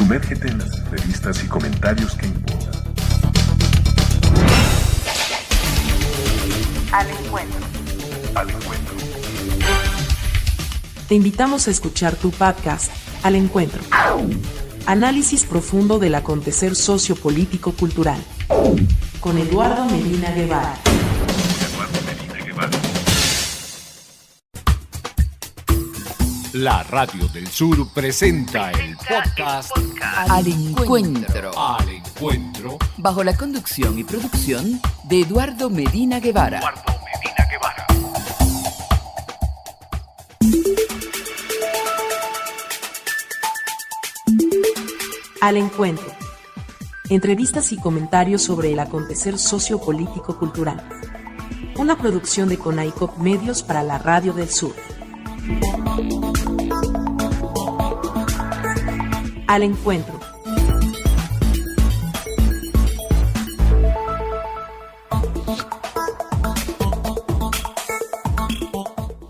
Sumérgete en las entrevistas y comentarios que importan. Al encuentro. Al encuentro. Te invitamos a escuchar tu podcast, Al Encuentro. Análisis profundo del acontecer sociopolítico-cultural. Con Eduardo Medina Guevara. La Radio del Sur presenta el podcast Al Encuentro. Al Encuentro. Bajo la conducción y producción de Eduardo Medina Guevara. Al Encuentro. Entrevistas y comentarios sobre el acontecer sociopolítico-cultural. Una producción de Conaicop Medios para la Radio del Sur. Al Encuentro.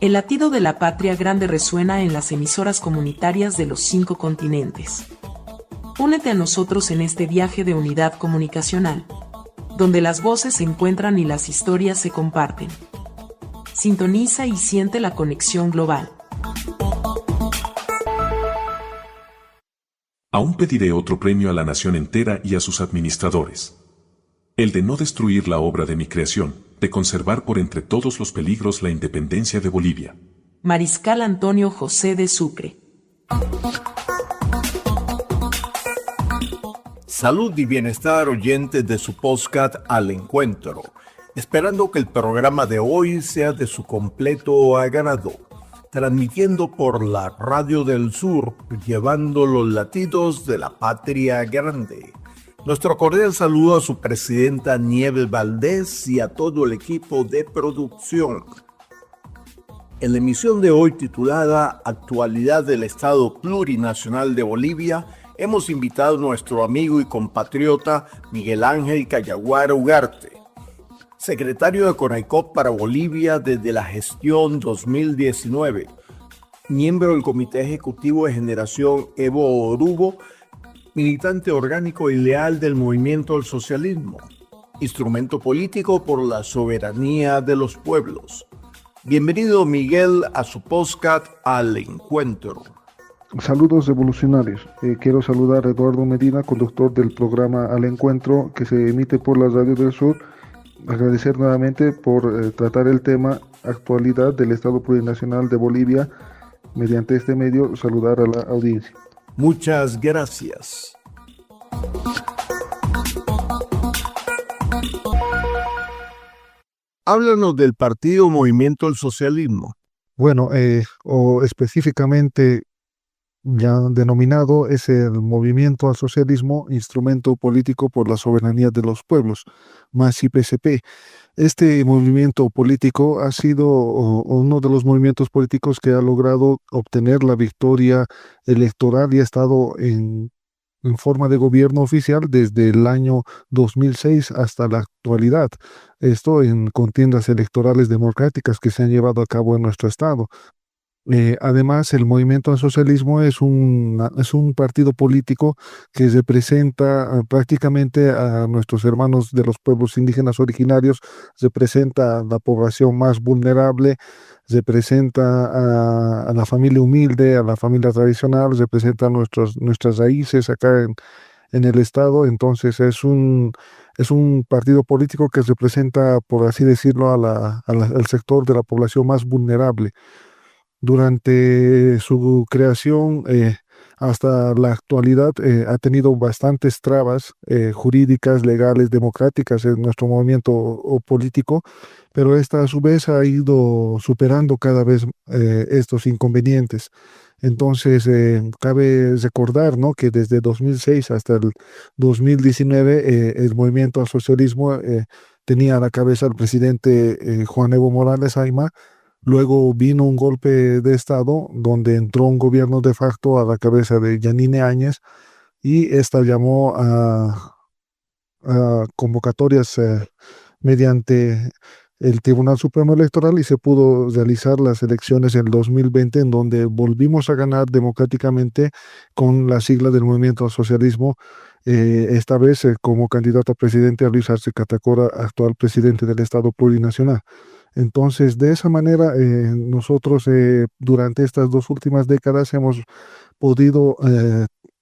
El latido de la patria grande resuena en las emisoras comunitarias de los 5 continentes. Únete a nosotros en este viaje de unidad comunicacional, donde las voces se encuentran y las historias se comparten. Sintoniza y siente la conexión global. Aún pediré otro premio a la nación entera y a sus administradores. El de no destruir la obra de mi creación, de conservar por entre todos los peligros la independencia de Bolivia. Mariscal Antonio José de Sucre. Salud y bienestar, oyentes de su podcast Al Encuentro. Esperando que el programa de hoy sea de su completo agrado. Transmitiendo por la Radio del Sur, llevando los latidos de la patria grande. Nuestro cordial saludo a su presidenta Nieves Valdés y a todo el equipo de producción. En la emisión de hoy titulada Actualidad del Estado Plurinacional de Bolivia, hemos invitado a nuestro amigo y compatriota Miguel Ángel Cayaguara Ugarte, secretario de Conaicop para Bolivia desde la gestión 2019, miembro del Comité Ejecutivo de Generación Evo Orubo, militante orgánico y leal del Movimiento al Socialismo, instrumento político por la soberanía de los pueblos. Bienvenido, Miguel, a su podcast Al Encuentro. Saludos revolucionarios. Quiero saludar a Eduardo Medina, conductor del programa Al Encuentro, que se emite por la Radio del Sur. Agradecer nuevamente por tratar el tema actualidad del Estado Plurinacional de Bolivia. Mediante este medio, saludar a la audiencia. Muchas gracias. Háblanos del partido Movimiento al Socialismo. Bueno, o específicamente ya denominado es el Movimiento al Socialismo, Instrumento Político por la Soberanía de los Pueblos, más IPCP. Este movimiento político ha sido uno de los movimientos políticos que ha logrado obtener la victoria electoral y ha estado en forma de gobierno oficial desde el año 2006 hasta la actualidad. Esto en contiendas electorales democráticas que se han llevado a cabo en nuestro estado. Además, el Movimiento al Socialismo es un partido político que representa prácticamente a nuestros hermanos de los pueblos indígenas originarios, representa a la población más vulnerable, representa a la familia humilde, a la familia tradicional, representa nuestras raíces acá en el estado. Entonces es un partido político que representa, por así decirlo, al sector de la población más vulnerable. Durante su creación hasta la actualidad ha tenido bastantes trabas jurídicas, legales, democráticas en nuestro movimiento político, pero esta a su vez ha ido superando cada vez estos inconvenientes. Entonces cabe recordar, ¿no?, que desde 2006 hasta el 2019 el Movimiento al Socialismo tenía a la cabeza al presidente Juan Evo Morales Ayma. Luego vino un golpe de Estado donde entró un gobierno de facto a la cabeza de Yanine Áñez y esta llamó a convocatorias mediante el Tribunal Supremo Electoral y se pudo realizar las elecciones en el 2020, en donde volvimos a ganar democráticamente con la sigla del Movimiento al Socialismo, esta vez como candidato a presidente a Luis Arce Catacora, actual presidente del Estado Plurinacional. Entonces, de esa manera, nosotros durante estas 2 últimas décadas hemos podido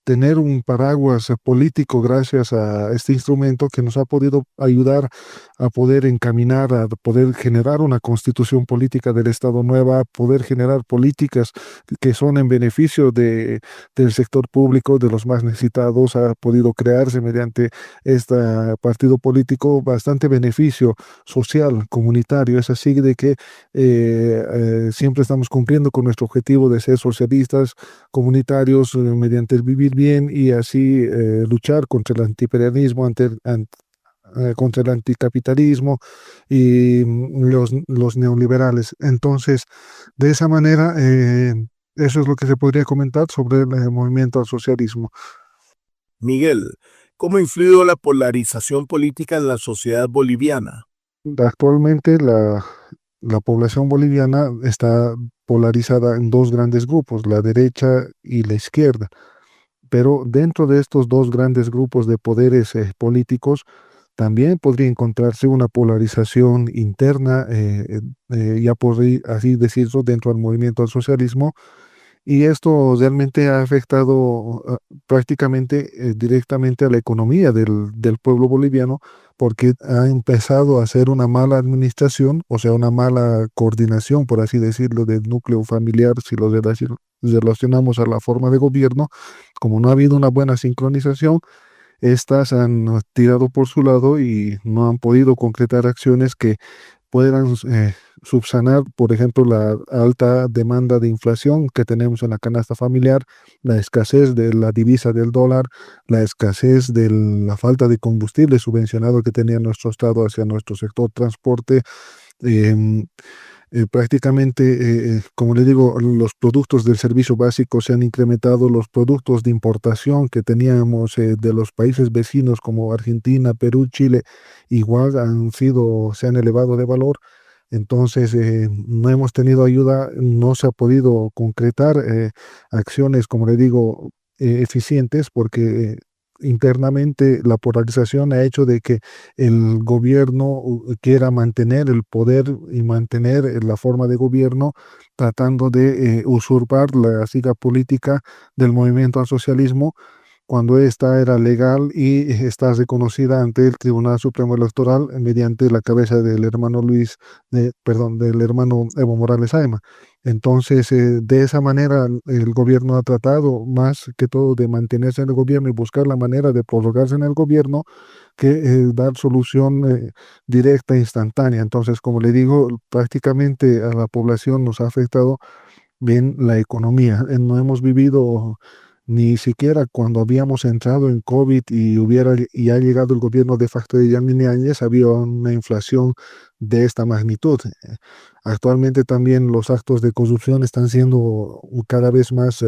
tener un paraguas político gracias a este instrumento que nos ha podido ayudar a poder encaminar, a poder generar una constitución política del Estado nueva, a poder generar políticas que son en beneficio del sector público, de los más necesitados. Ha podido crearse mediante este partido político bastante beneficio social, comunitario. Es así de que siempre estamos cumpliendo con nuestro objetivo de ser socialistas, comunitarios, mediante el vivir bien y así luchar contra el antiimperialismo, contra el anticapitalismo y los neoliberales. Entonces, de esa manera, eso es lo que se podría comentar sobre el movimiento al socialismo. Miguel, ¿cómo ha influido la polarización política en la sociedad boliviana? Actualmente la población boliviana está polarizada en 2 grandes grupos, la derecha y la izquierda. Pero dentro de estos 2 grandes grupos de poderes políticos también podría encontrarse una polarización interna, ya por así decirlo, dentro del movimiento al socialismo. Y esto realmente ha afectado prácticamente directamente a la economía del pueblo boliviano, porque ha empezado a hacer una mala administración, o sea, una mala coordinación, por así decirlo, del núcleo familiar, si lo relacionamos a la forma de gobierno. Como no ha habido una buena sincronización, estas han tirado por su lado y no han podido concretar acciones que puedan subsanar, por ejemplo, la alta demanda de inflación que tenemos en la canasta familiar, la escasez de la divisa del dólar, la escasez de la falta de combustible subvencionado que tenía nuestro Estado hacia nuestro sector transporte. em, Prácticamente, como le digo, los productos del servicio básico se han incrementado, los productos de importación que teníamos de los países vecinos como Argentina, Perú, Chile, igual se han elevado de valor. Entonces, no hemos tenido ayuda, no se ha podido concretar acciones, como le digo, eficientes, porque internamente la polarización ha hecho de que el gobierno quiera mantener el poder y mantener la forma de gobierno, tratando de usurpar la sigla política del movimiento al socialismo, cuando ésta era legal y está reconocida ante el Tribunal Supremo Electoral mediante la cabeza del hermano del hermano Evo Morales Ayma. Entonces, de esa manera, el gobierno ha tratado más que todo de mantenerse en el gobierno y buscar la manera de prorrogarse en el gobierno que dar solución directa e instantánea. Entonces, como le digo, prácticamente a la población nos ha afectado bien la economía. No hemos vivido ni siquiera cuando habíamos entrado en COVID y ha llegado el gobierno de facto de Yanine Áñez, había una inflación de esta magnitud. Actualmente también los actos de corrupción están siendo cada vez más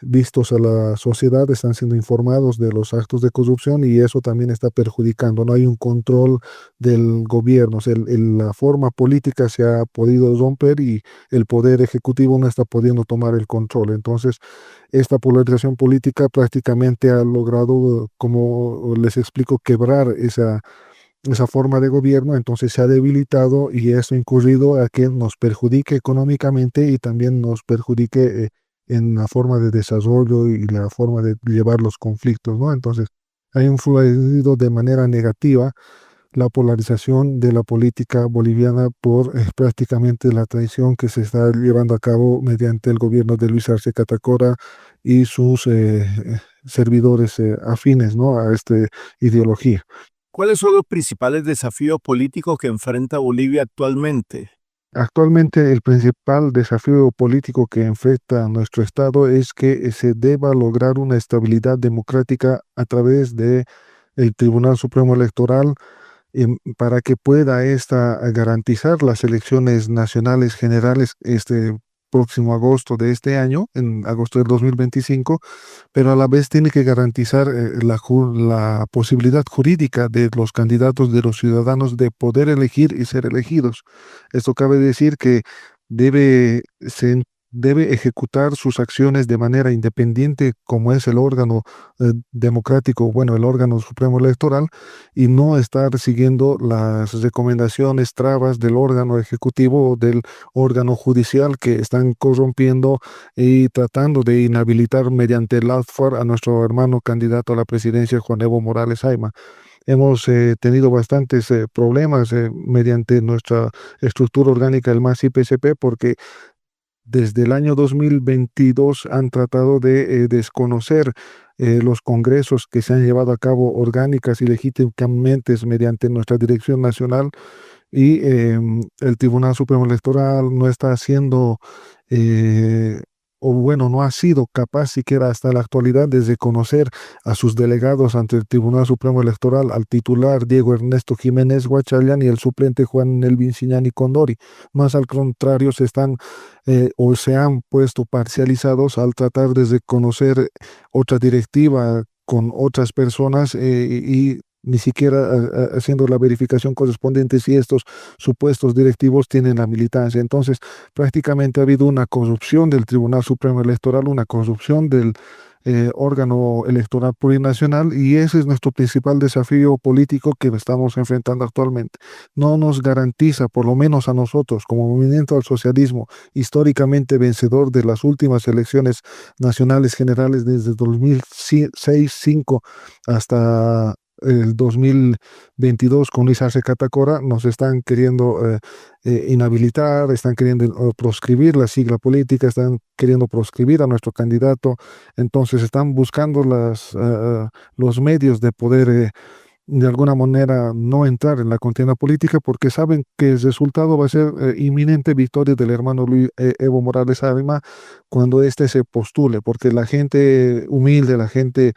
vistos a la sociedad, están siendo informados de los actos de corrupción y eso también está perjudicando. No hay un control del gobierno, o sea, la forma política se ha podido romper y el poder ejecutivo no está pudiendo tomar el control. Entonces, esta polarización política prácticamente ha logrado, como les explico, quebrar esa forma de gobierno. Entonces se ha debilitado y esto ha incurrido a que nos perjudique económicamente y también nos perjudique en la forma de desarrollo y la forma de llevar los conflictos, ¿no? Entonces ha influido de manera negativa la polarización de la política boliviana por prácticamente la traición que se está llevando a cabo mediante el gobierno de Luis Arce Catacora y sus servidores afines, ¿no?, a esta ideología. ¿Cuáles son los principales desafíos políticos que enfrenta Bolivia actualmente? Actualmente el principal desafío político que enfrenta nuestro Estado es que se deba lograr una estabilidad democrática a través de el Tribunal Supremo Electoral, para que pueda garantizar las elecciones nacionales generales próximo agosto de este año, en agosto del 2025, pero a la vez tiene que garantizar la posibilidad jurídica de los candidatos, de los ciudadanos, de poder elegir y ser elegidos. Esto cabe decir que debe, se, debe ejecutar sus acciones de manera independiente, como es el órgano democrático, bueno, el órgano supremo electoral, y no estar siguiendo las recomendaciones, trabas del órgano ejecutivo o del órgano judicial que están corrompiendo y tratando de inhabilitar mediante el ADFAR a nuestro hermano candidato a la presidencia, Juan Evo Morales Ayma. Hemos tenido bastantes problemas mediante nuestra estructura orgánica, el MAS-IPCP, porque desde el año 2022 han tratado de desconocer los congresos que se han llevado a cabo orgánicas y legítimamente mediante nuestra dirección nacional, y el Tribunal Supremo Electoral no está haciendo, o bueno, no ha sido capaz siquiera hasta la actualidad de reconocer a sus delegados ante el Tribunal Supremo Electoral, al titular Diego Ernesto Jiménez Guachallán y el suplente Juan Elvin Siñani Condori. Más al contrario, o se han puesto parcializados al tratar de reconocer otra directiva con otras personas, y ni siquiera haciendo la verificación correspondiente si estos supuestos directivos tienen la militancia. Entonces, prácticamente ha habido una corrupción del Tribunal Supremo Electoral, una corrupción del órgano electoral plurinacional, y ese es nuestro principal desafío político que estamos enfrentando actualmente. No nos garantiza, por lo menos a nosotros, como movimiento al socialismo, históricamente vencedor de las últimas elecciones nacionales generales desde 2006-2005 hasta el 2022 con Luis Arce Catacora, nos están queriendo inhabilitar, están queriendo proscribir la sigla política, están queriendo proscribir a nuestro candidato. Entonces están buscando los medios de poder de alguna manera no entrar en la contienda política, porque saben que el resultado va a ser inminente victoria del hermano Evo Morales Ayma cuando éste se postule, porque la gente humilde, la gente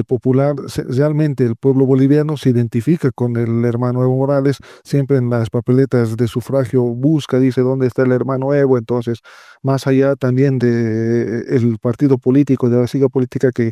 popular, realmente el pueblo boliviano se identifica con el hermano Evo Morales. Siempre en las papeletas de sufragio busca, dice, ¿dónde está el hermano Evo? Entonces, más allá también de el partido político, de la sigla política que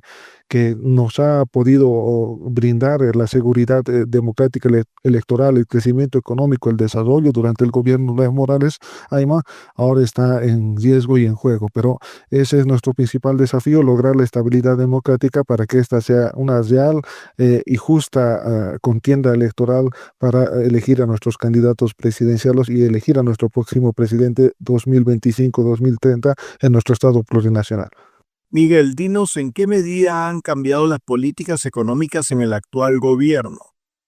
nos ha podido brindar la seguridad democrática electoral, el crecimiento económico, el desarrollo durante el gobierno de Morales Ayma, ahora está en riesgo y en juego. Pero ese es nuestro principal desafío, lograr la estabilidad democrática para que esta sea una real y justa contienda electoral para elegir a nuestros candidatos presidenciales y elegir a nuestro próximo presidente 2025-2030 en nuestro estado plurinacional. Miguel, dinos en qué medida han cambiado las políticas económicas en el actual gobierno.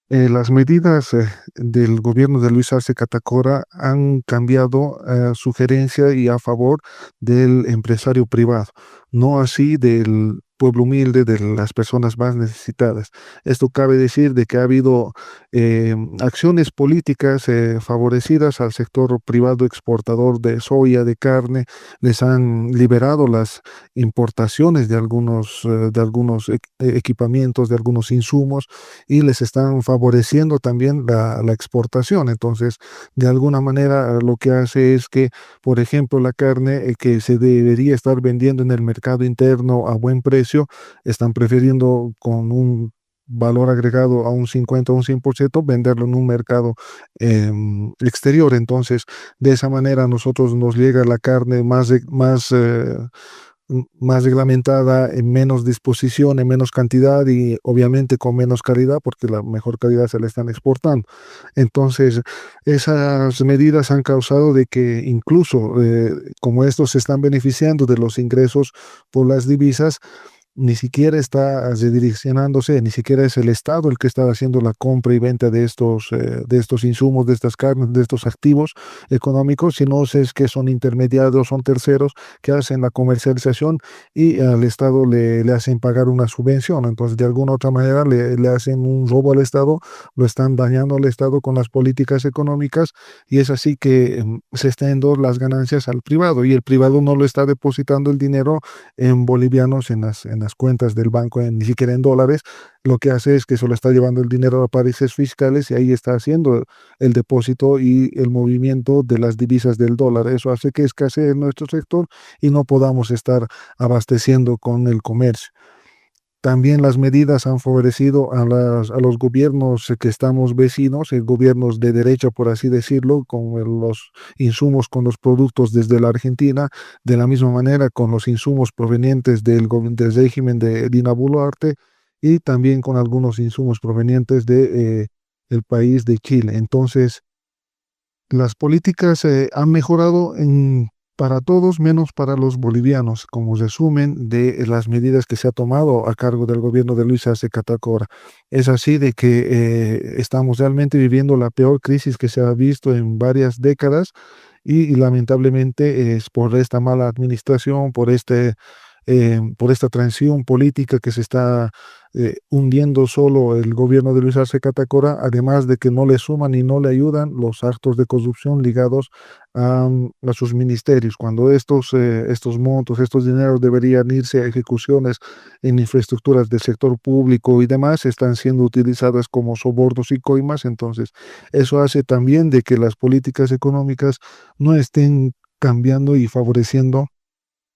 Las medidas del gobierno de Luis Arce Catacora han cambiado sugerencia y a favor del empresario privado, no así del pueblo humilde, de las personas más necesitadas. Esto cabe decir de que ha habido acciones políticas favorecidas al sector privado exportador de soya, de carne. Les han liberado las importaciones de algunos equipamientos, de algunos insumos, y les están favoreciendo también la exportación. Entonces, de alguna manera, lo que hace es que, por ejemplo, la carne que se debería estar vendiendo en el mercado interno a buen precio, están prefiriendo con un valor agregado a un 50 o un 100% venderlo en un mercado exterior. Entonces, de esa manera a nosotros nos llega la carne más reglamentada, en menos disposición, en menos cantidad y obviamente con menos calidad, porque la mejor calidad se la están exportando. Entonces, esas medidas han causado de que incluso como estos se están beneficiando de los ingresos por las divisas, ni siquiera está redireccionándose, ni siquiera es el Estado el que está haciendo la compra y venta de estos insumos, de estas carnes, de estos activos económicos, sino es que son intermediarios, son terceros que hacen la comercialización y al Estado le hacen pagar una subvención. Entonces, de alguna otra manera le hacen un robo al Estado, lo están dañando al Estado con las políticas económicas, y es así que se están dando las ganancias al privado, y el privado no lo está depositando el dinero en bolivianos en las las cuentas del banco, ni siquiera en dólares. Lo que hace es que solo está llevando el dinero a paraísos fiscales y ahí está haciendo el depósito y el movimiento de las divisas del dólar. Eso hace que escasee en nuestro sector y no podamos estar abasteciendo con el comercio. También las medidas han favorecido a los gobiernos que estamos vecinos, gobiernos de derecha, por así decirlo, con los insumos, con los productos desde la Argentina, de la misma manera con los insumos provenientes del régimen de Dina Boluarte y también con algunos insumos provenientes el país de Chile. Entonces, las políticas han mejorado para todos menos para los bolivianos, como resumen de las medidas que se ha tomado a cargo del gobierno de Luis Arce Catacora. Es así de que estamos realmente viviendo la peor crisis que se ha visto en varias décadas y lamentablemente es por esta mala administración, por esta transición política que se está hundiendo solo el gobierno de Luis Arce Catacora, además de que no le suman y no le ayudan los actos de corrupción ligados a sus ministerios, cuando estos montos, estos dineros deberían irse a ejecuciones en infraestructuras del sector público y demás, están siendo utilizadas como sobornos y coimas. Entonces, eso hace también de que las políticas económicas no estén cambiando y favoreciendo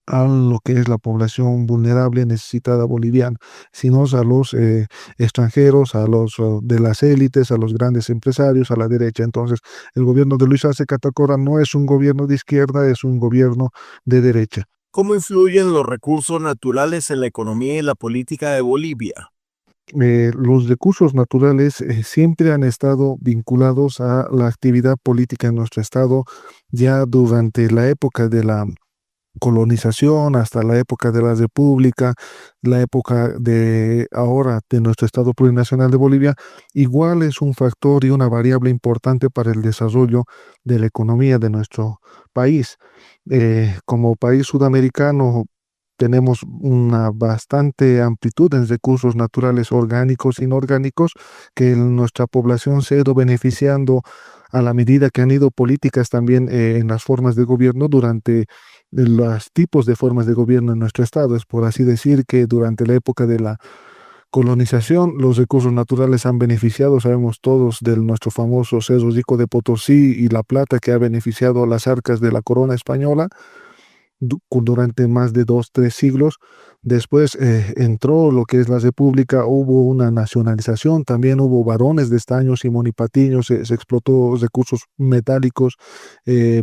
a lo que es la población vulnerable necesitada boliviana, sino a los extranjeros, a los de las élites, a los grandes empresarios, a la derecha. Entonces, el gobierno de Luis Arce Catacora no es un gobierno de izquierda, es un gobierno de derecha. ¿Cómo influyen los recursos naturales en la economía y la política de Bolivia? Los recursos naturales siempre han estado vinculados a la actividad política en nuestro estado ya durante la época de la colonización hasta la época de la República, la época de ahora de nuestro Estado Plurinacional de Bolivia. Igual es un factor y una variable importante para el desarrollo de la economía de nuestro país. Como país sudamericano tenemos una bastante amplitud en recursos naturales orgánicos e inorgánicos que nuestra población se ha ido beneficiando a la medida que han ido políticas también en las formas de gobierno durante los tipos de formas de gobierno en nuestro estado. Es por así decir que durante la época de la colonización los recursos naturales han beneficiado, sabemos todos, de nuestro famoso Cerro Rico de Potosí y la plata que ha beneficiado a las arcas de la corona española durante más de 2, 3 siglos. Después entró lo que es la República, hubo una nacionalización, también hubo varones de estaños y monipatiños, se explotó recursos metálicos,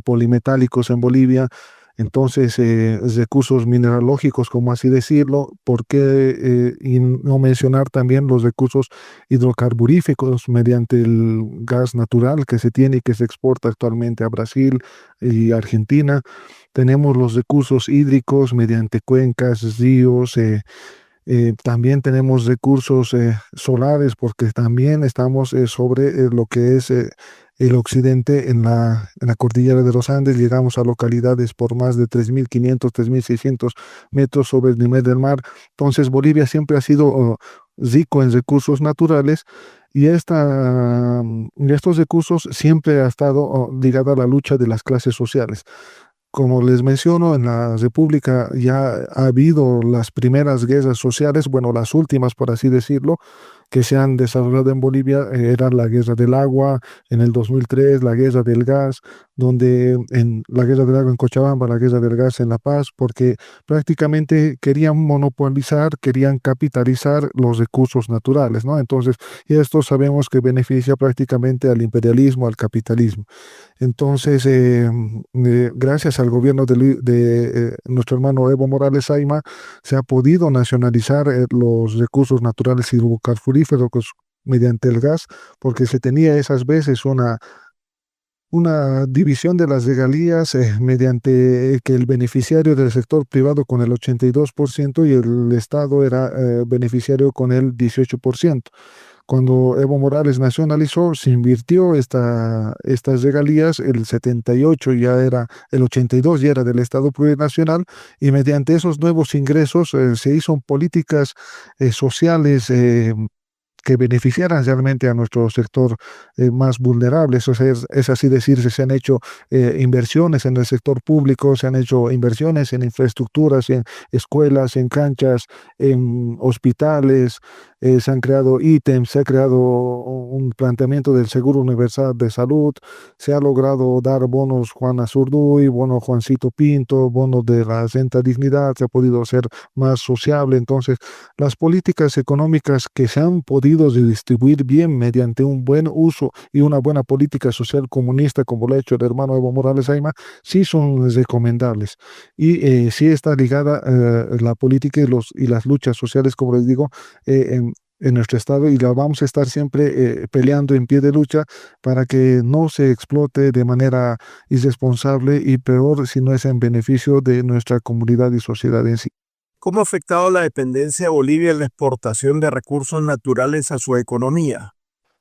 polimetálicos en Bolivia. Entonces, recursos mineralógicos, como así decirlo, ¿por qué y no mencionar también los recursos hidrocarburíficos mediante el gas natural que se tiene y que se exporta actualmente a Brasil y Argentina? Tenemos los recursos hídricos mediante cuencas, ríos, también tenemos recursos solares porque también estamos sobre lo que es el occidente en la cordillera de los Andes. Llegamos a localidades por más de 3.500, 3.600 metros sobre el nivel del mar. Entonces Bolivia siempre ha sido rico en recursos naturales y estos recursos siempre ha estado ligado a la lucha de las clases sociales. Como les menciono, en la República ya ha habido las primeras guerras sociales, bueno, las últimas, por así decirlo, que se han desarrollado en Bolivia. Eran la guerra del agua en el 2003, la guerra del gas, la guerra del agua en Cochabamba, la guerra del gas en La Paz, porque prácticamente querían monopolizar, querían capitalizar los recursos naturales, ¿no? Entonces, y esto sabemos que beneficia prácticamente al imperialismo, al capitalismo. Entonces, gracias al gobierno de nuestro hermano Evo Morales Ayma, se ha podido nacionalizar los recursos naturales hidrocarburíferos mediante el gas, porque se tenía esas veces una división de las regalías mediante que el beneficiario del sector privado con el 82% y el Estado era beneficiario con el 18%. Cuando Evo Morales nacionalizó, se invirtió estas regalías, el 78 ya era, el 82 ya era del Estado plurinacional, y mediante esos nuevos ingresos se hizo políticas sociales que beneficiaran realmente a nuestro sector más vulnerable. Eso es así decirse, se han hecho inversiones en el sector público, se han hecho inversiones en infraestructuras, en escuelas, en canchas, en hospitales, se han creado ítems, se ha creado un planteamiento del Seguro Universal de Salud, se ha logrado dar bonos Juan Azurduy, bono Juancito Pinto, bonos de la Renta Dignidad, se ha podido hacer más sociable. Entonces, las políticas económicas que se han podido redistribuir bien mediante un buen uso y una buena política social comunista, como lo ha hecho el hermano Evo Morales Ayma, sí son recomendables. Y sí está ligada la política y las luchas sociales, como les digo, en nuestro estado, y la vamos a estar siempre peleando en pie de lucha para que no se explote de manera irresponsable y peor si no es en beneficio de nuestra comunidad y sociedad en sí. ¿Cómo ha afectado la dependencia de Bolivia en la exportación de recursos naturales a su economía?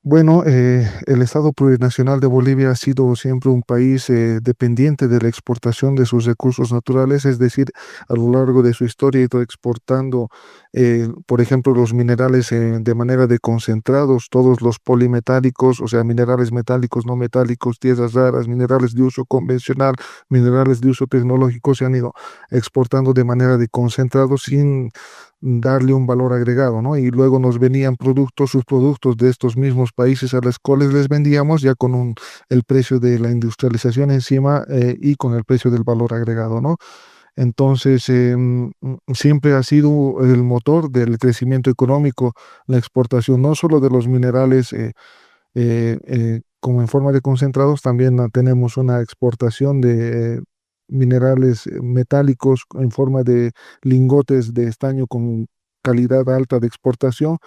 Bueno, el Estado Plurinacional de Bolivia ha sido siempre un país dependiente de la exportación de sus recursos naturales, es decir, a lo largo de su historia ha ido exportando, por ejemplo, los minerales de manera de concentrados, todos los polimetálicos, o sea, minerales metálicos, no metálicos, tierras raras, minerales de uso convencional, minerales de uso tecnológico, se han ido exportando de manera de concentrados sin darle un valor agregado, ¿no? Y luego nos venían sus productos de estos mismos países a los cuales les vendíamos ya con el precio de la industrialización encima y con el precio del valor agregado, ¿no? Entonces, siempre ha sido el motor del crecimiento económico, la exportación no solo de los minerales como en forma de concentrados, también tenemos una exportación de minerales metálicos en forma de lingotes de estaño con calidad alta de exportación,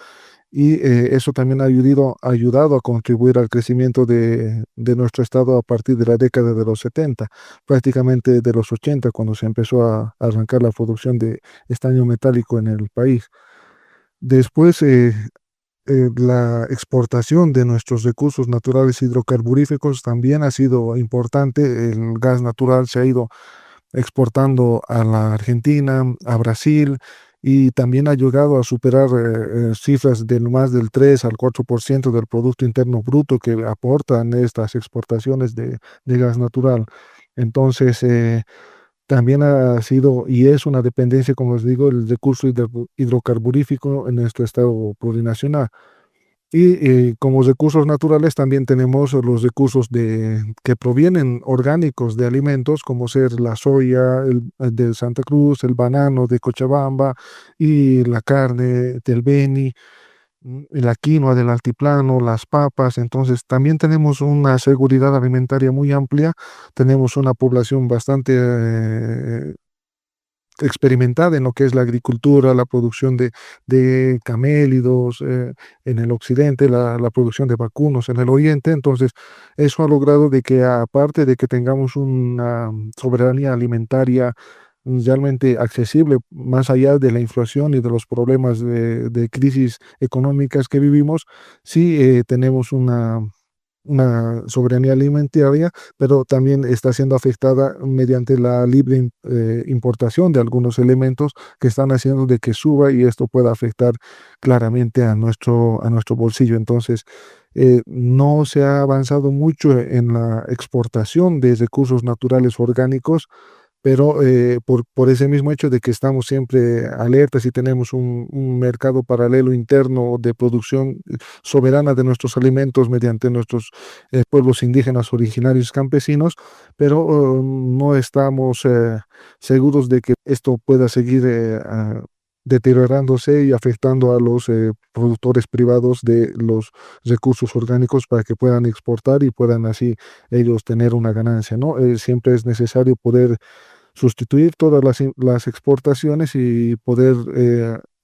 y eso también ha ayudado a contribuir al crecimiento de nuestro estado a partir de la década de los 70, prácticamente de los 80, cuando se empezó a arrancar la producción de estaño metálico en el país. Después, la exportación de nuestros recursos naturales hidrocarburíferos también ha sido importante. El gas natural se ha ido exportando a la Argentina, a Brasil, y también ha llegado a superar cifras del más del 3 al 4% del Producto Interno Bruto que aportan estas exportaciones de gas natural. Entonces, también ha sido y es una dependencia, como les digo, el recurso hidrocarburífico en nuestro estado plurinacional. Y como recursos naturales también tenemos los recursos que provienen orgánicos de alimentos, como ser la soya de Santa Cruz, el banano de Cochabamba y la carne del Beni, la quinoa del altiplano, las papas. Entonces también tenemos una seguridad alimentaria muy amplia, tenemos una población bastante experimentada en lo que es la agricultura, la producción de camélidos en el occidente, la producción de vacunos en el oriente. Entonces, eso ha logrado de que, aparte de que tengamos una soberanía alimentaria realmente accesible, más allá de la inflación y de los problemas de crisis económicas que vivimos, sí tenemos una soberanía alimentaria, pero también está siendo afectada mediante la libre importación de algunos elementos que están haciendo de que suba, y esto pueda afectar claramente a nuestro bolsillo. Entonces, no se ha avanzado mucho en la exportación de recursos naturales orgánicos, pero por ese mismo hecho de que estamos siempre alertas y tenemos un mercado paralelo interno de producción soberana de nuestros alimentos mediante nuestros pueblos indígenas originarios campesinos, pero no estamos seguros de que esto pueda seguir deteriorándose y afectando a los productores privados de los recursos orgánicos para que puedan exportar y puedan así ellos tener una ganancia, ¿no? Siempre es necesario poder sustituir todas las exportaciones y poder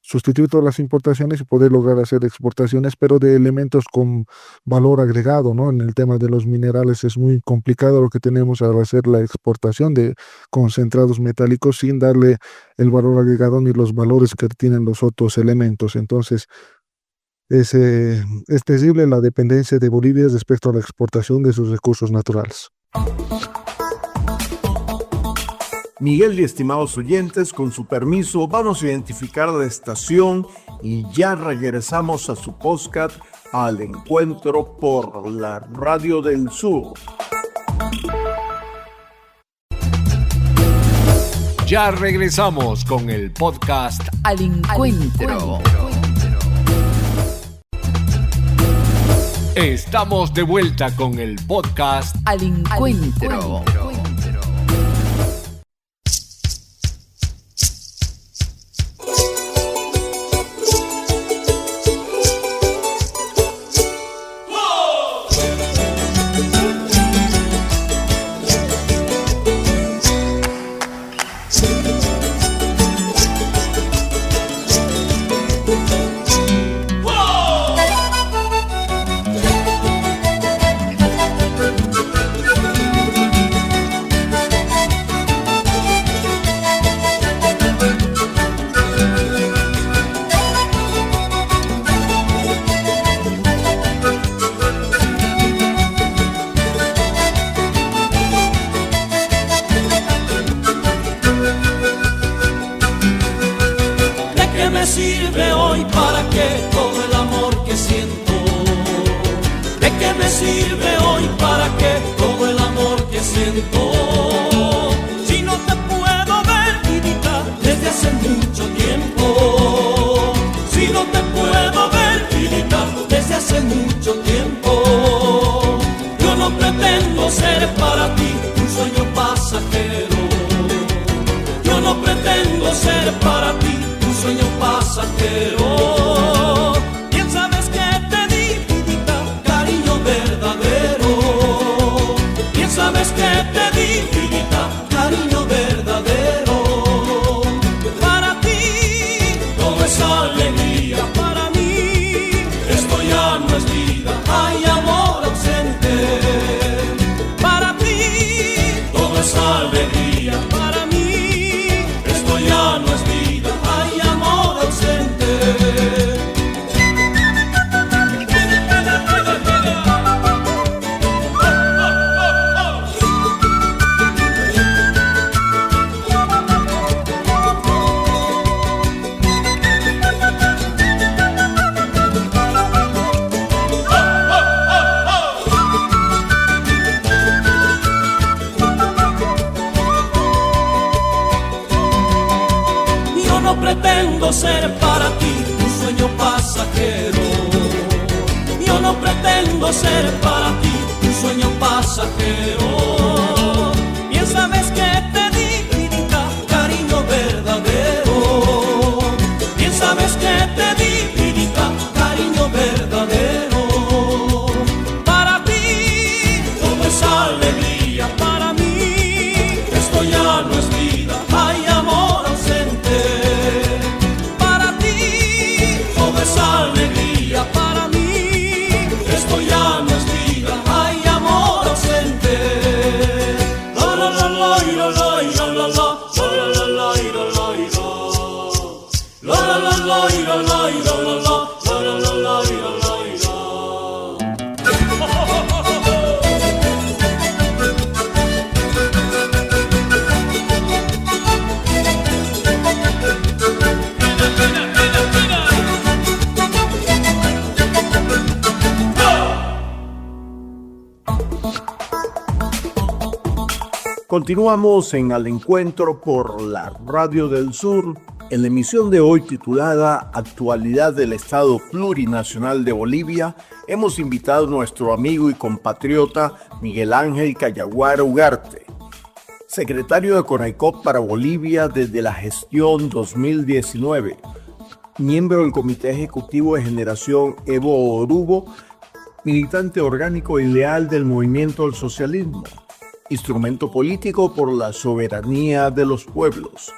sustituir todas las importaciones y poder lograr hacer exportaciones, pero de elementos con valor agregado, ¿no? En el tema de los minerales es muy complicado lo que tenemos al hacer la exportación de concentrados metálicos sin darle el valor agregado ni los valores que tienen los otros elementos. Entonces, es terrible la dependencia de Bolivia respecto a la exportación de sus recursos naturales. Miguel y estimados oyentes, con su permiso, vamos a identificar la estación y ya regresamos a su podcast Al Encuentro por la Radio del Sur. Ya regresamos con el podcast Al Encuentro. Estamos de vuelta con el podcast Al Encuentro. Continuamos en Al Encuentro por la Radio del Sur, en la emisión de hoy titulada Actualidad del Estado Plurinacional de Bolivia. Hemos invitado a nuestro amigo y compatriota Miguel Ángel Cayaguara Ugarte, secretario de CONAICOP para Bolivia desde la gestión 2019, miembro del Comité Ejecutivo de Generación Evo Orubo, militante orgánico y leal del Movimiento del Socialismo, instrumento político por la soberanía de los pueblos.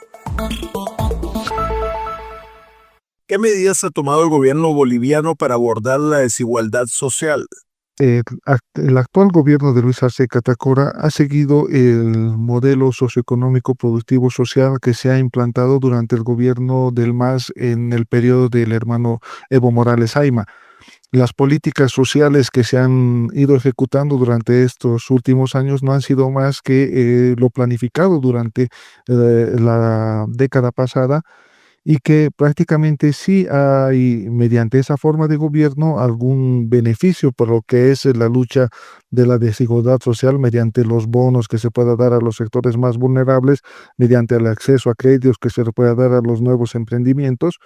¿Qué medidas ha tomado el gobierno boliviano para abordar la desigualdad social? El actual gobierno de Luis Arce Catacora ha seguido el modelo socioeconómico productivo social que se ha implantado durante el gobierno del MAS en el periodo del hermano Evo Morales Ayma. Las políticas sociales que se han ido ejecutando durante estos últimos años no han sido más que lo planificado durante la década pasada, y que prácticamente sí hay, mediante esa forma de gobierno, algún beneficio por lo que es la lucha de la desigualdad social mediante los bonos que se pueda dar a los sectores más vulnerables, mediante el acceso a créditos que se le pueda dar a los nuevos emprendimientos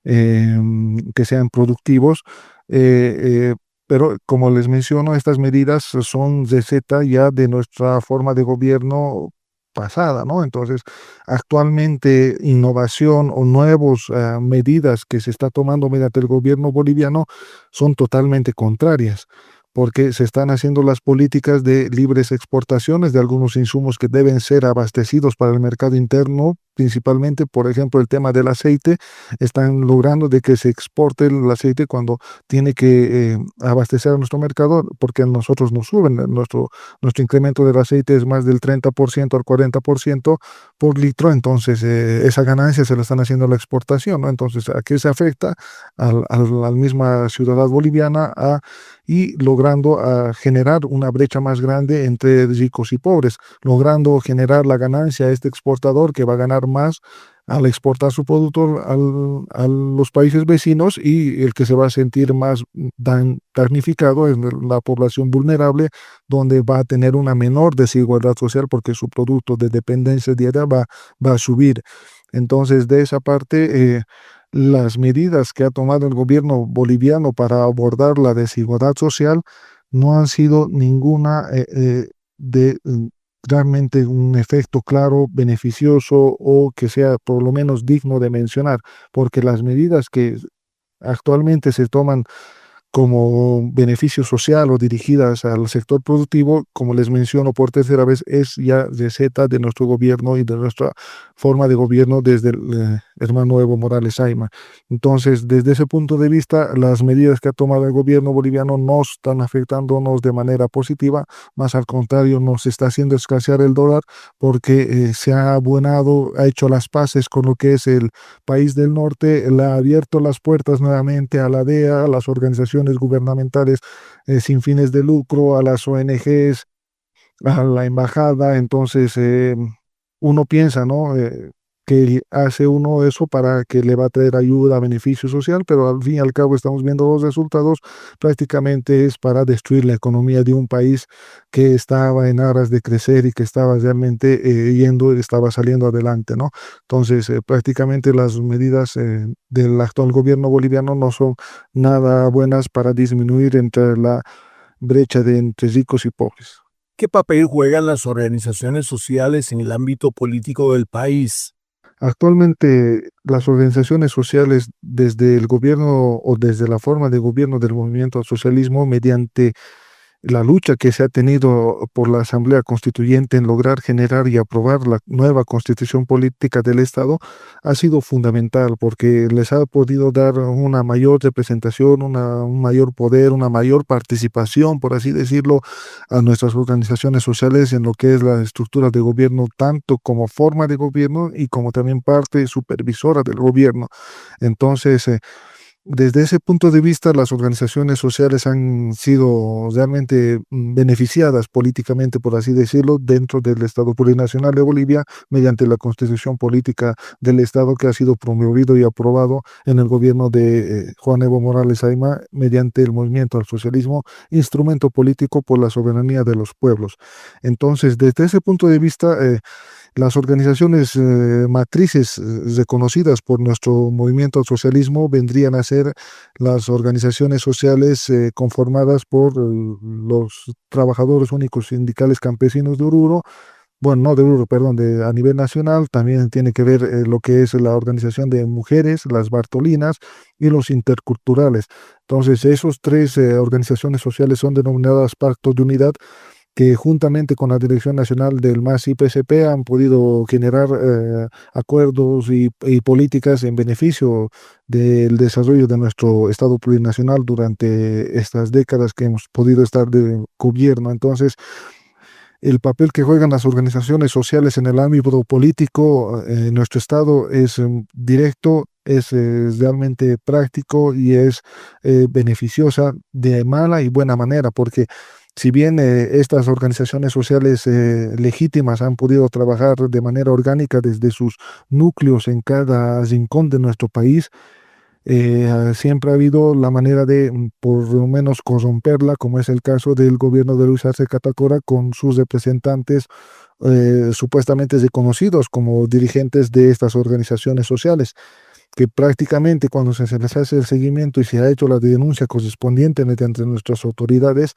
que sean productivos. eh, eh, pero como les menciono, estas medidas son receta ya de nuestra forma de gobierno pasada, ¿no? Entonces, actualmente innovación o nuevas medidas que se está tomando mediante el gobierno boliviano son totalmente contrarias, porque se están haciendo las políticas de libres exportaciones de algunos insumos que deben ser abastecidos para el mercado interno, principalmente, por ejemplo, el tema del aceite. Están logrando de que se exporte el aceite cuando tiene que abastecer a nuestro mercado, porque a nosotros nos suben. Nuestro incremento del aceite es más del 30% al 40% por litro, entonces esa ganancia se la están haciendo a la exportación, ¿no? Entonces, ¿a qué se afecta? A la misma ciudad boliviana y logrando generar una brecha más grande entre ricos y pobres, logrando generar la ganancia a este exportador que va a ganar más al exportar su producto a los países vecinos, y el que se va a sentir más damnificado es la población vulnerable, donde va a tener una menor desigualdad social porque su producto de dependencia diaria va a subir. Entonces, de esa parte, las medidas que ha tomado el gobierno boliviano para abordar la desigualdad social no han sido ninguna de realmente un efecto claro, beneficioso o que sea por lo menos digno de mencionar, porque las medidas que actualmente se toman como beneficio social o dirigidas al sector productivo, como les menciono por tercera vez, es ya receta de nuestro gobierno y de nuestra forma de gobierno desde el hermano Evo Morales Ayma. Entonces, desde ese punto de vista, las medidas que ha tomado el gobierno boliviano no están afectándonos de manera positiva, más al contrario, nos está haciendo escasear el dólar, porque se ha abonado, ha hecho las paces con lo que es el país del norte, le ha abierto las puertas nuevamente a la DEA, a las organizaciones gubernamentales sin fines de lucro, a las ONGs, a la embajada. Entonces, uno piensa, ¿no? Que hace uno eso para que le va a traer ayuda, beneficio social, pero al fin y al cabo estamos viendo los resultados. Prácticamente es para destruir la economía de un país que estaba en aras de crecer y que estaba realmente estaba saliendo adelante, ¿no? Entonces, prácticamente las medidas del actual gobierno boliviano no son nada buenas para disminuir entre la brecha entre ricos y pobres. ¿Qué papel juegan las organizaciones sociales en el ámbito político del país? Actualmente, las organizaciones sociales, desde el gobierno o desde la forma de gobierno del movimiento al socialismo, mediante la lucha que se ha tenido por la Asamblea Constituyente en lograr generar y aprobar la nueva constitución política del Estado, ha sido fundamental, porque les ha podido dar una mayor representación, un mayor poder, una mayor participación, por así decirlo, a nuestras organizaciones sociales en lo que es la estructura de gobierno, tanto como forma de gobierno y como también parte supervisora del gobierno. Entonces, desde ese punto de vista, las organizaciones sociales han sido realmente beneficiadas políticamente, por así decirlo, dentro del Estado Plurinacional de Bolivia, mediante la Constitución Política del Estado, que ha sido promovido y aprobado en el gobierno de Juan Evo Morales Ayma, mediante el movimiento al socialismo, instrumento político por la soberanía de los pueblos. Entonces, desde ese punto de vista, las organizaciones matrices reconocidas por nuestro movimiento al socialismo vendrían a ser las organizaciones sociales conformadas por los trabajadores únicos sindicales campesinos de Oruro. Bueno, no de Oruro, perdón, a nivel nacional. También tiene que ver lo que es la organización de mujeres, las Bartolinas y los interculturales. Entonces, esos tres organizaciones sociales son denominadas Pactos de Unidad, que juntamente con la Dirección Nacional del MAS y PSP han podido generar acuerdos y políticas en beneficio del desarrollo de nuestro Estado plurinacional durante estas décadas que hemos podido estar de gobierno. Entonces, el papel que juegan las organizaciones sociales en el ámbito político en nuestro Estado es directo, es realmente práctico y es beneficiosa de mala y buena manera, porque Si bien estas organizaciones sociales legítimas han podido trabajar de manera orgánica desde sus núcleos en cada rincón de nuestro país, siempre ha habido la manera de, por lo menos, corromperla, como es el caso del gobierno de Luis Arce Catacora con sus representantes supuestamente reconocidos como dirigentes de estas organizaciones sociales, que prácticamente cuando se les hace el seguimiento y se ha hecho la denuncia correspondiente mediante nuestras autoridades,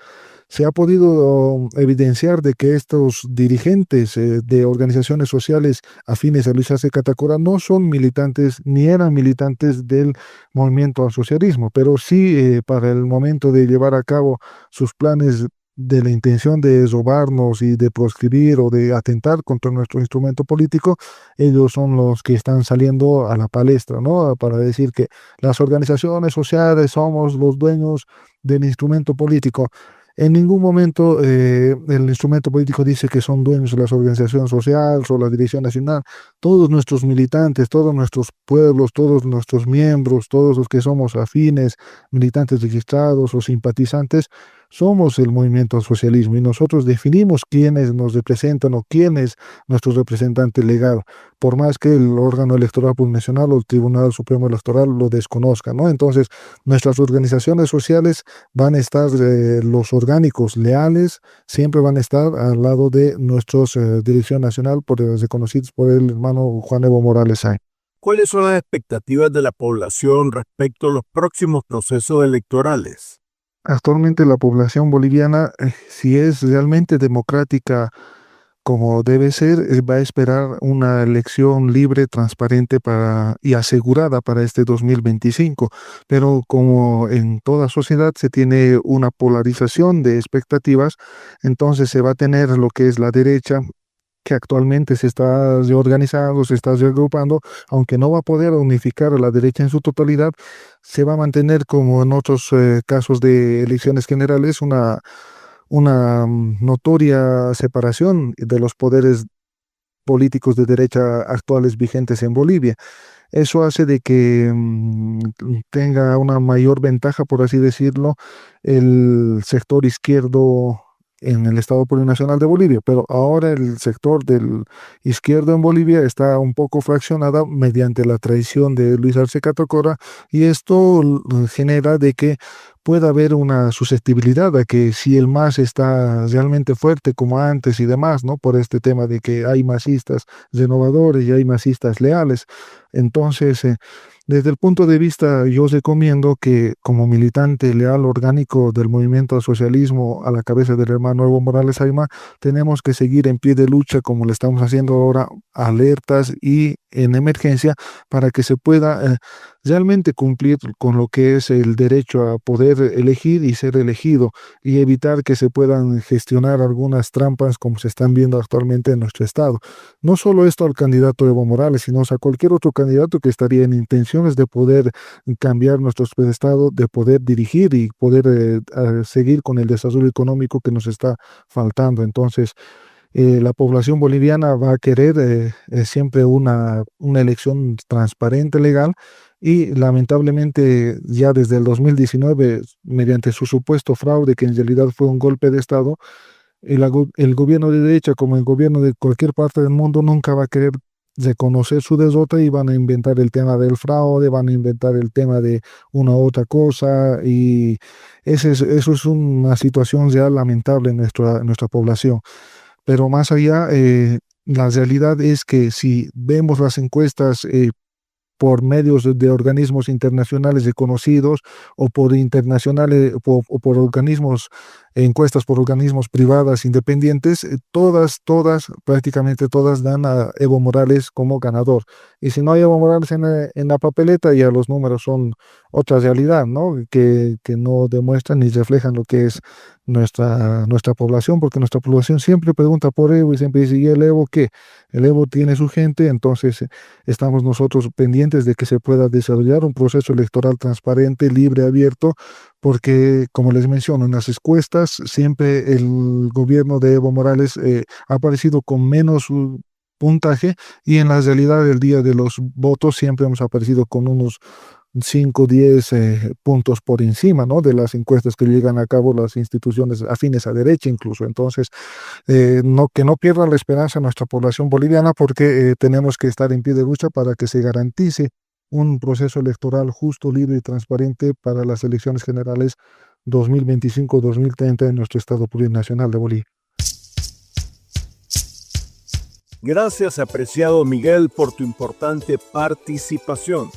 se ha podido evidenciar de que estos dirigentes de organizaciones sociales afines a Luis Arce Catacora no son militantes ni eran militantes del movimiento al socialismo, pero sí para el momento de llevar a cabo sus planes de la intención de robarnos y de proscribir o de atentar contra nuestro instrumento político, ellos son los que están saliendo a la palestra, ¿no? Para decir que las organizaciones sociales somos los dueños del instrumento político. En ningún momento el instrumento político dice que son dueños de las organizaciones sociales o la dirección nacional. Todos nuestros militantes, todos nuestros pueblos, todos nuestros miembros, todos los que somos afines, militantes registrados o simpatizantes, somos el movimiento al socialismo y nosotros definimos quiénes nos representan o quién es nuestro representante legal, por más que el órgano electoral plurinacional o el Tribunal Supremo Electoral lo desconozca, ¿no? Entonces, nuestras organizaciones sociales van a estar, los orgánicos leales, siempre van a estar al lado de nuestros dirección nacional, reconocidos por el hermano Juan Evo Morales Ay. ¿Cuáles son las expectativas de la población respecto a los próximos procesos electorales? Actualmente la población boliviana, si es realmente democrática como debe ser, va a esperar una elección libre, transparente y asegurada para este 2025. Pero como en toda sociedad se tiene una polarización de expectativas, entonces se va a tener lo que es la derecha, que actualmente se está reorganizando, se está reagrupando, aunque no va a poder unificar a la derecha en su totalidad, se va a mantener como en otros casos de elecciones generales una notoria separación de los poderes políticos de derecha actuales vigentes en Bolivia. Eso hace de que tenga una mayor ventaja, por así decirlo, el sector izquierdo en el Estado Plurinacional de Bolivia, pero ahora el sector del izquierdo en Bolivia está un poco fraccionada mediante la traición de Luis Arce Catacora, y esto genera de que pueda haber una susceptibilidad a que si el MAS está realmente fuerte como antes y demás, ¿no? Por este tema de que hay masistas renovadores y hay masistas leales. Entonces, desde el punto de vista, yo recomiendo que como militante leal orgánico del movimiento al socialismo a la cabeza del hermano Evo Morales Ayma, tenemos que seguir en pie de lucha como lo estamos haciendo ahora, alertas y en emergencia, para que se pueda realmente cumplir con lo que es el derecho a poder elegir y ser elegido, y evitar que se puedan gestionar algunas trampas como se están viendo actualmente en nuestro estado. No solo esto al candidato Evo Morales, sino a cualquier otro candidato que estaría en intenciones de poder cambiar nuestro estado, de poder dirigir y poder seguir con el desarrollo económico que nos está faltando. Entonces, la población boliviana va a querer siempre una elección transparente, legal, y lamentablemente ya desde el 2019, mediante su supuesto fraude, que en realidad fue un golpe de Estado, el gobierno de derecha, como el gobierno de cualquier parte del mundo, nunca va a querer reconocer su derrota y van a inventar el tema del fraude, van a inventar el tema de una u otra cosa, y eso es una situación ya lamentable en nuestra población. Pero más allá, la realidad es que si vemos las encuestas por medios de organismos internacionales reconocidos o por internacionales o por organismos, encuestas por organismos privadas independientes, prácticamente todas dan a Evo Morales como ganador. Y si no hay Evo Morales en la papeleta, ya los números son otra realidad, ¿no? Que no demuestran ni reflejan lo que es nuestra población, porque nuestra población siempre pregunta por Evo y siempre dice, ¿y el Evo qué? El Evo tiene su gente, entonces estamos nosotros pendientes de que se pueda desarrollar un proceso electoral transparente, libre, abierto, porque, como les menciono, en las encuestas siempre el gobierno de Evo Morales ha aparecido con menos puntaje, y en la realidad del día de los votos siempre hemos aparecido con 5 o 10 puntos por encima, ¿no?, de las encuestas que llegan a cabo las instituciones afines a derecha incluso. Entonces, que no pierda la esperanza nuestra población boliviana, porque tenemos que estar en pie de lucha para que se garantice un proceso electoral justo, libre y transparente para las elecciones generales 2025-2030 en nuestro Estado Plurinacional de Bolivia. Gracias, apreciado Miguel, por tu importante participación.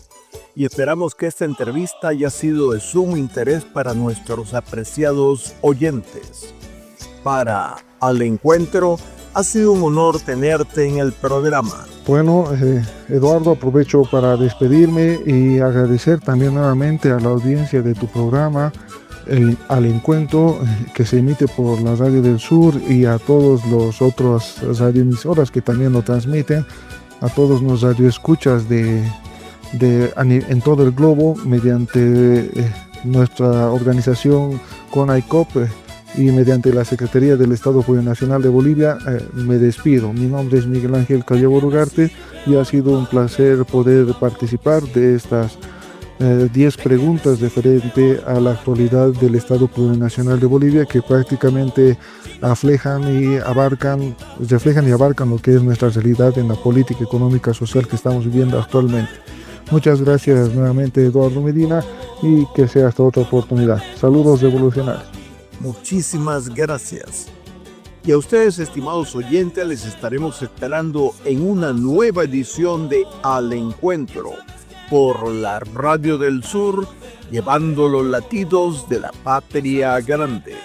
Y esperamos que esta entrevista haya sido de sumo interés para nuestros apreciados oyentes. Para Al Encuentro, ha sido un honor tenerte en el programa. Bueno, Eduardo, aprovecho para despedirme y agradecer también nuevamente a la audiencia de tu programa, Al Encuentro, que se emite por la Radio del Sur, y a todos los otros radioemisoras que también lo transmiten, a todos los radioescuchas en todo el globo, mediante nuestra organización CONAICOP y mediante la Secretaría del Estado Plurinacional de Bolivia. Me despido. Mi nombre es Miguel Ángel Callego Ugarte y ha sido un placer poder participar de estas 10 preguntas referente a la actualidad del Estado Plurinacional de Bolivia, que prácticamente reflejan y abarcan lo que es nuestra realidad en la política económica social que estamos viviendo actualmente. Muchas gracias nuevamente, Eduardo Medina, y que sea hasta otra oportunidad. Saludos revolucionarios. Muchísimas gracias. Y a ustedes, estimados oyentes, les estaremos esperando en una nueva edición de Al Encuentro por la Radio del Sur, llevando los latidos de la patria grande.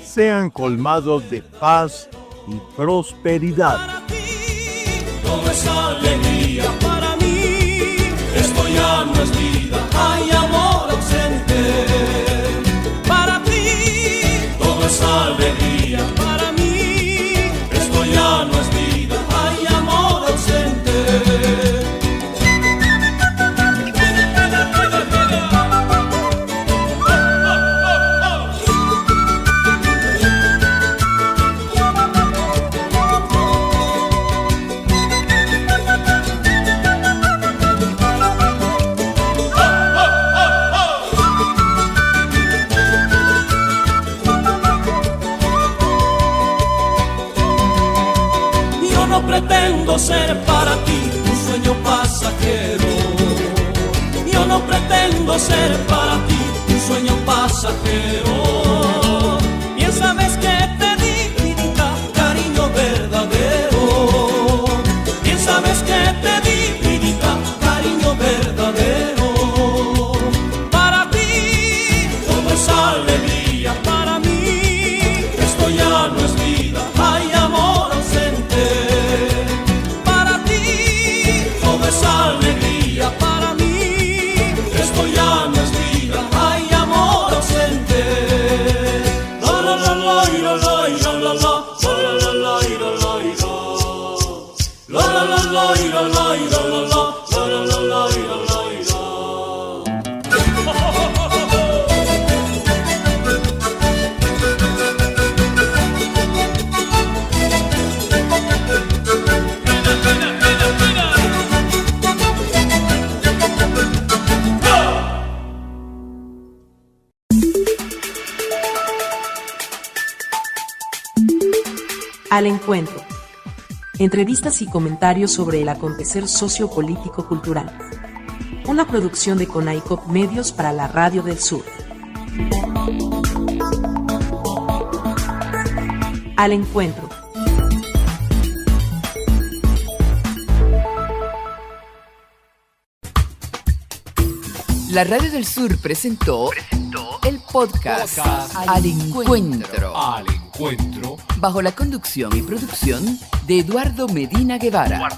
Sean colmados de paz y prosperidad. Para ti, todo es alegría. Para mí, esto ya no es vida, hay amor ausente. Para ti, todo es alegría. Para mí, esto ya no es vida, hay amor ausente. Pretendo ser para ti un sueño pasajero. Yo no pretendo ser para ti un sueño pasajero. Bien sabes que te di vida, cariño verdadero. Bien sabes que te di vida, cariño verdadero. Para ti todo es alegría. Para mí esto ya no es vida, hay amor ausente. Alegría para mí, esto ya no es vida, hay amor ausente. La la la la la la la la la la Al Encuentro. Entrevistas y comentarios sobre el acontecer sociopolítico-cultural. Una producción de CONAICOP Medios para la Radio del Sur. Al Encuentro. La Radio del Sur presentó el podcast Al Encuentro. Al Encuentro. Bajo la conducción y producción de Eduardo Medina Guevara.